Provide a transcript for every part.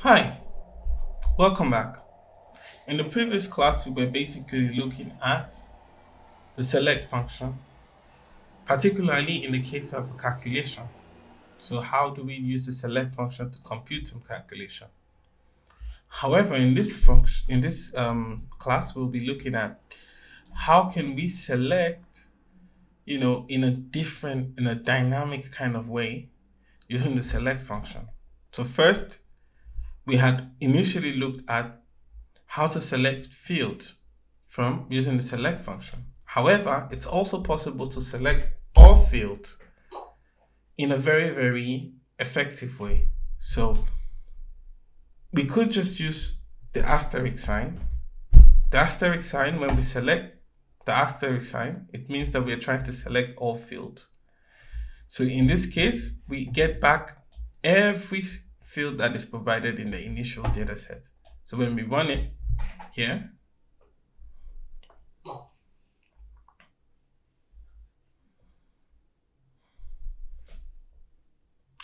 Hi, welcome back. In the previous class, we were basically looking at the select function, particularly in the case of a calculation. So, how do we use the select function to compute some calculation? However, in this function, in this class, we'll be looking at how can we select, in a dynamic kind of way using the select function. So, first, we had initially looked at how to select fields from using the select function. However, it's also possible to select all fields in a very, very effective way. So we could just use the asterisk sign. The asterisk sign, when we select the asterisk sign, it means that we are trying to select all fields. So in this case, we get back every field that is provided in the initial data set. So when we run it here,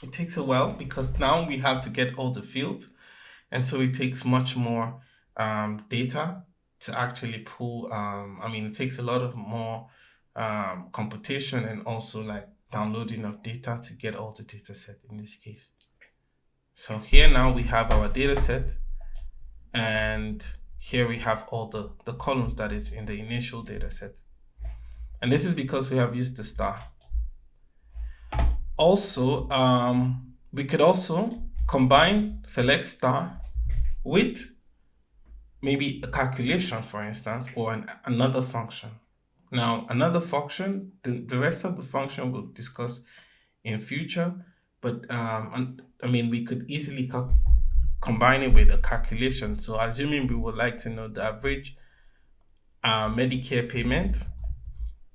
it takes a while because now we have to get all the fields, and so it takes much more data to actually pull. It takes a lot of more computation and also like downloading of data to get all the data set in this case. So here now we have our data set, and here we have all the columns that is in the initial data set. And this is because we have used the star. Also, we could also combine select star with maybe a calculation, for instance, or another function. Now, another function, the rest of the function we'll discuss in future, but we could easily combine it with a calculation. So, assuming we would like to know the average Medicare payment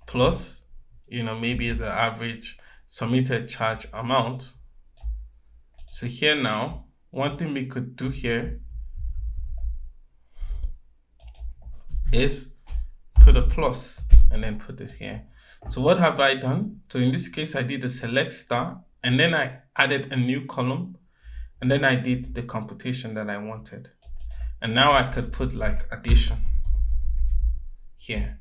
plus, maybe the average submitted charge amount. So here now, one thing we could do here is put a plus and then put this here. So what have I done? So in this case, I did a select star, and then I added a new column, and then I did the computation that I wanted. And now I could put like addition here.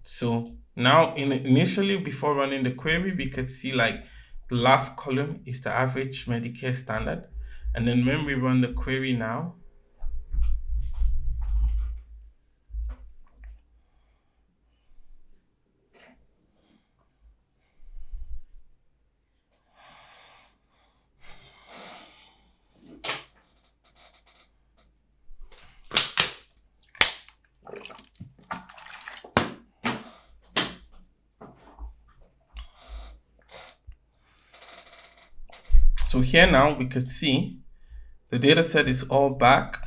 So now initially before running the query, we could see like the last column is the average Medicare standard. And then when we run the query now, so here now we could see the data set is all back,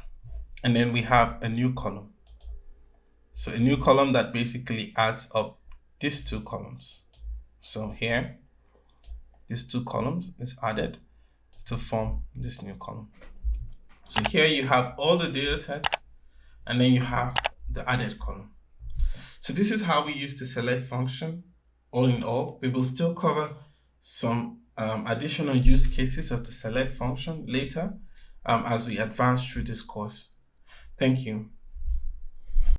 and then we have a new column. So a new column that basically adds up these two columns. So here, these two columns is added to form this new column. So here you have all the data sets, and then you have the added column. So this is how we use the select function. All in all, we will still cover some additional use cases of the select function later as we advance through this course. Thank you.